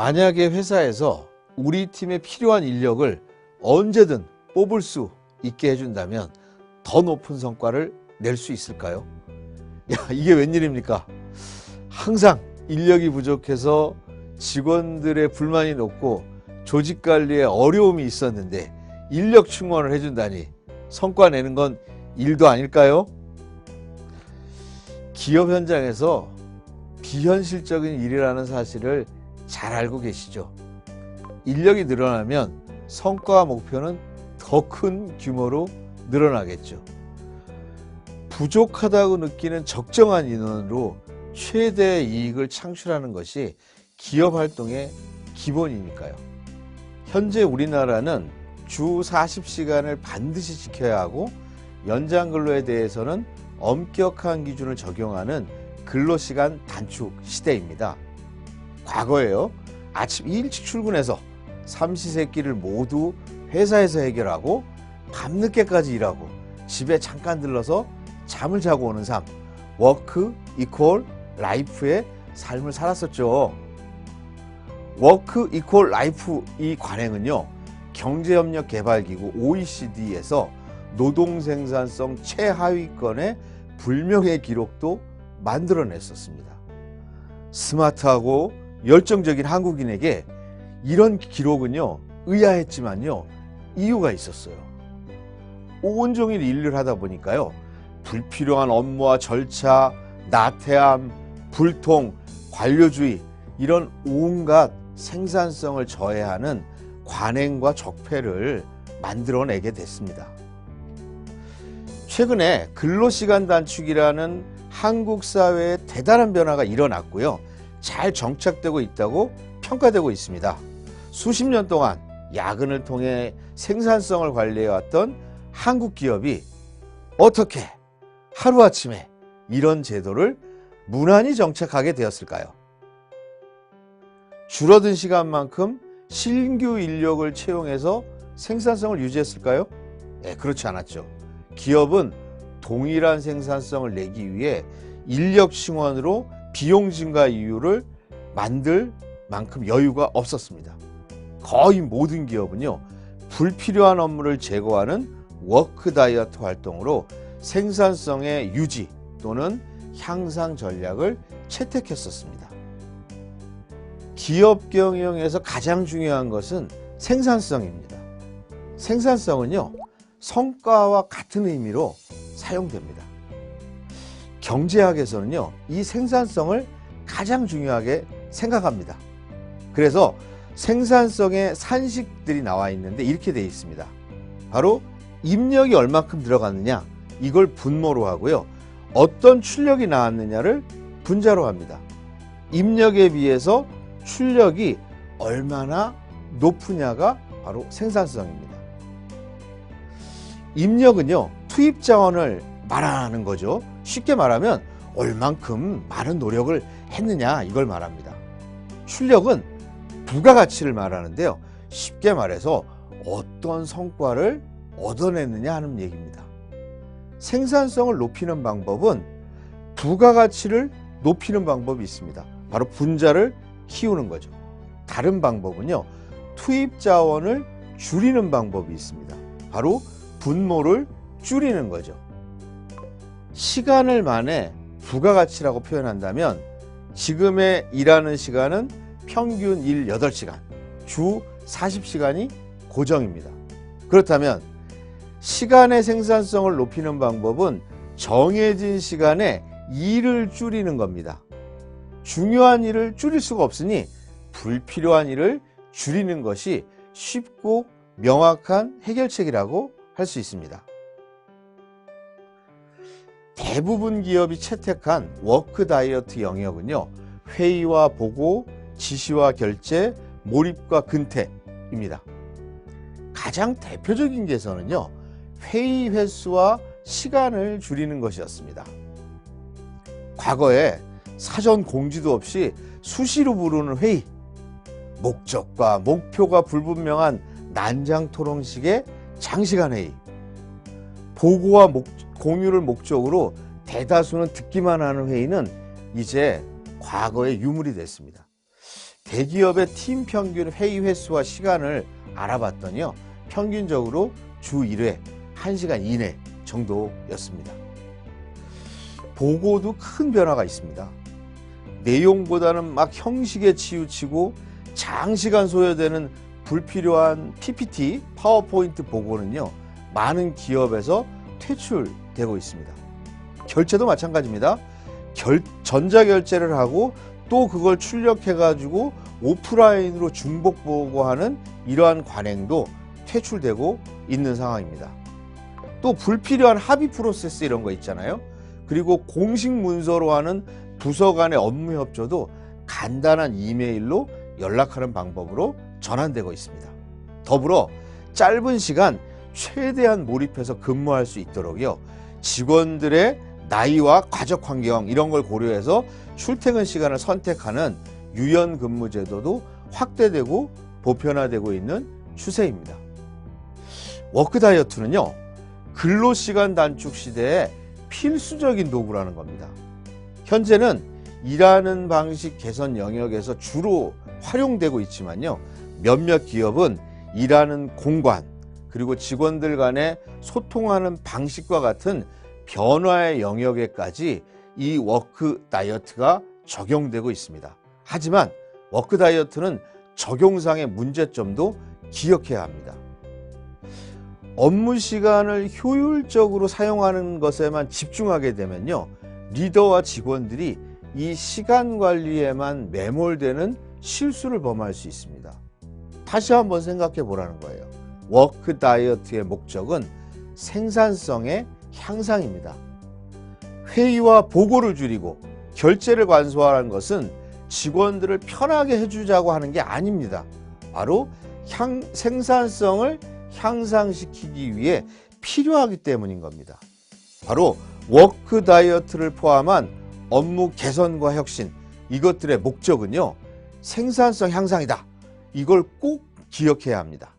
만약에 회사에서 우리 팀에 필요한 인력을 언제든 뽑을 수 있게 해준다면 더 높은 성과를 낼 수 있을까요? 이게 웬일입니까? 항상 인력이 부족해서 직원들의 불만이 높고 조직 관리에 어려움이 있었는데 인력 충원을 해준다니 성과 내는 건 일도 아닐까요? 기업 현장에서 비현실적인 일이라는 사실을 잘 알고 계시죠? 인력이 늘어나면 성과와 목표는 더 큰 규모로 늘어나겠죠. 부족하다고 느끼는 적정한 인원으로 최대의 이익을 창출하는 것이 기업 활동의 기본이니까요. 현재 우리나라는 주 40시간을 반드시 지켜야 하고 연장 근로에 대해서는 엄격한 기준을 적용하는 근로시간 단축 시대입니다. 과거에요, 아침 일찍 출근해서 삼시세끼를 모두 회사에서 해결하고 밤늦게까지 일하고 집에 잠깐 들러서 잠을 자고 오는 삶, 워크 이퀄 라이프의 삶을 살았었죠. 워크 이퀄 라이프 이 관행은요, 경제협력개발기구 OECD에서 노동생산성 최하위권의 불명예 기록도 만들어냈었습니다. 스마트하고 열정적인 한국인에게 이런 기록은요, 의아했지만요, 이유가 있었어요. 온종일 일을 하다 보니까요, 불필요한 업무와 절차, 나태함, 불통, 관료주의, 이런 온갖 생산성을 저해하는 관행과 적폐를 만들어내게 됐습니다. 최근에 근로시간 단축이라는 한국 사회에 대단한 변화가 일어났고요, 잘 정착되고 있다고 평가되고 있습니다. 수십 년 동안 야근을 통해 생산성을 관리해왔던 한국 기업이 어떻게 하루아침에 이런 제도를 무난히 정착하게 되었을까요? 줄어든 시간만큼 신규 인력을 채용해서 생산성을 유지했을까요? 네, 그렇지 않았죠. 기업은 동일한 생산성을 내기 위해 인력 증원으로 비용 증가 이유를 만들 만큼 여유가 없었습니다. 거의 모든 기업은요, 불필요한 업무를 제거하는 워크 다이어트 활동으로 생산성의 유지 또는 향상 전략을 채택했었습니다. 기업 경영에서 가장 중요한 것은 생산성입니다. 생산성은요, 성과와 같은 의미로 사용됩니다. 경제학에서는요, 이 생산성을 가장 중요하게 생각합니다. 그래서 생산성의 산식들이 나와 있는데 이렇게 되어 있습니다. 바로 입력이 얼마큼 들어갔느냐, 이걸 분모로 하고요, 어떤 출력이 나왔느냐를 분자로 합니다. 입력에 비해서 출력이 얼마나 높으냐가 바로 생산성입니다. 입력은요, 투입 자원을 말하는 거죠. 쉽게 말하면 얼만큼 많은 노력을 했느냐, 이걸 말합니다. 출력은 부가가치를 말하는데요, 쉽게 말해서 어떤 성과를 얻어냈느냐 하는 얘기입니다. 생산성을 높이는 방법은 부가가치를 높이는 방법이 있습니다. 바로 분자를 키우는 거죠. 다른 방법은요, 투입 자원을 줄이는 방법이 있습니다. 바로 분모를 줄이는 거죠. 시간을 만에 부가가치라고 표현한다면 지금의 일하는 시간은 평균 일 8시간, 주 40시간이 고정입니다. 그렇다면 시간의 생산성을 높이는 방법은 정해진 시간에 일을 줄이는 겁니다. 중요한 일을 줄일 수가 없으니 불필요한 일을 줄이는 것이 쉽고 명확한 해결책이라고 할 수 있습니다. 대부분 기업이 채택한 워크 다이어트 영역은요, 회의와 보고, 지시와 결제, 몰입과 근태입니다. 가장 대표적인 개선은요, 회의 횟수와 시간을 줄이는 것이었습니다. 과거에 사전 공지도 없이 수시로 부르는 회의, 목적과 목표가 불분명한 난장 토론식의 장시간 회의, 보고와 공유를 목적으로 대다수는 듣기만 하는 회의는 이제 과거의 유물이 됐습니다. 대기업의 팀 평균 회의 횟수와 시간을 알아봤더니요, 평균적으로 주 1회 1시간 이내 정도였습니다. 보고도 큰 변화가 있습니다. 내용보다는 막 형식에 치우치고 장시간 소요되는 불필요한 PPT, 파워포인트 보고는요, 많은 기업에서 퇴출되고 있습니다. 결제도 마찬가지입니다. 전자결제를 하고 또 그걸 출력해가지고 오프라인으로 중복 보고하는 이러한 관행도 퇴출되고 있는 상황입니다. 또 불필요한 합의 프로세스 이런 거 있잖아요. 그리고 공식 문서로 하는 부서 간의 업무 협조도 간단한 이메일로 연락하는 방법으로 전환되고 있습니다. 더불어 짧은 시간 최대한 몰입해서 근무할 수 있도록요, 직원들의 나이와 가족 환경 이런 걸 고려해서 출퇴근 시간을 선택하는 유연 근무 제도도 확대되고 보편화되고 있는 추세입니다. 워크 다이어트는요, 근로시간 단축 시대에 필수적인 도구라는 겁니다. 현재는 일하는 방식 개선 영역에서 주로 활용되고 있지만요, 몇몇 기업은 일하는 공간 그리고 직원들 간에 소통하는 방식과 같은 변화의 영역에까지 이 워크 다이어트가 적용되고 있습니다. 하지만 워크 다이어트는 적용상의 문제점도 기억해야 합니다. 업무 시간을 효율적으로 사용하는 것에만 집중하게 되면요, 리더와 직원들이 이 시간 관리에만 매몰되는 실수를 범할 수 있습니다. 다시 한번 생각해 보라는 거예요. 워크 다이어트의 목적은 생산성의 향상입니다. 회의와 보고를 줄이고 결제를 간소화하는 것은 직원들을 편하게 해주자고 하는 게 아닙니다. 바로 생산성을 향상시키기 위해 필요하기 때문인 겁니다. 바로 워크 다이어트를 포함한 업무 개선과 혁신, 이것들의 목적은요, 생산성 향상이다. 이걸 꼭 기억해야 합니다.